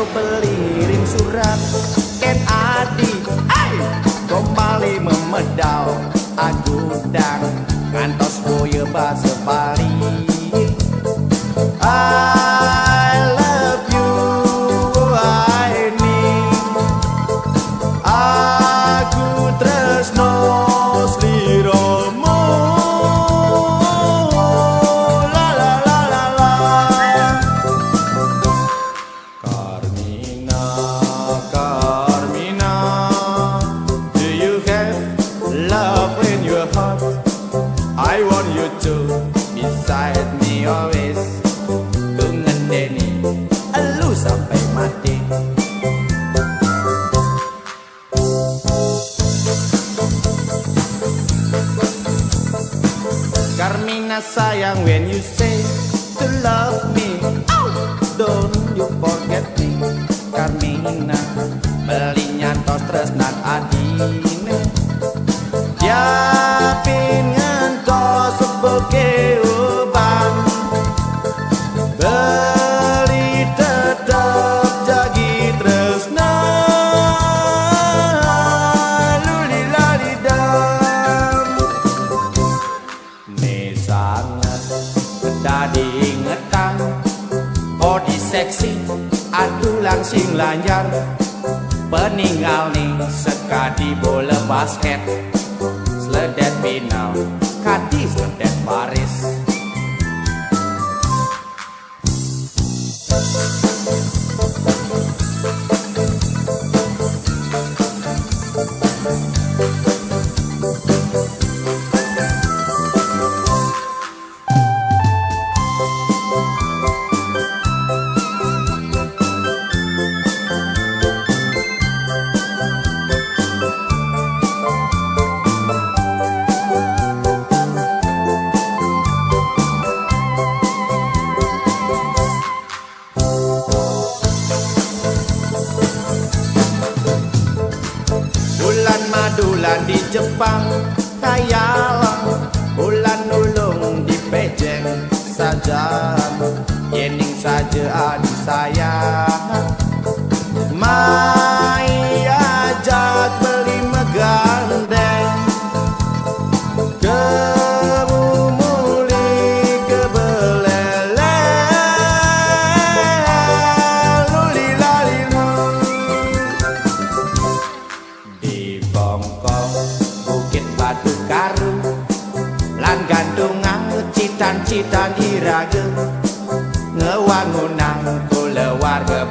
Kau beliring surat Ken Adi Gombali memedal Agudang Ngantos boye basa Bali I love you I need Aku tresno sliramu la la la la la Carmina Carmina do you have love in your heart I want you to beside me always ku ngedeni elu sampai mati Carmina sayang when you say to love me don't you forget me Carmina belinya tos tresnan adine Yapin ngantos sebagai obat beli tetap jagi tresna lulilalidam Nih sangat dadi ingetan oh di seksi aduh langsing lanjar peninggal nih sekadi bola basket Sledet final, kadis sledet baris Bulan di Jepang kayalah bulan nulung di Pejeng saja yening saja adik saya mai ajak beli megandeng kemumuli kebelele lulilalilu di Bongkong Bukit Batu Karu lan gandungan citan-citan irage ngewangunang kula warga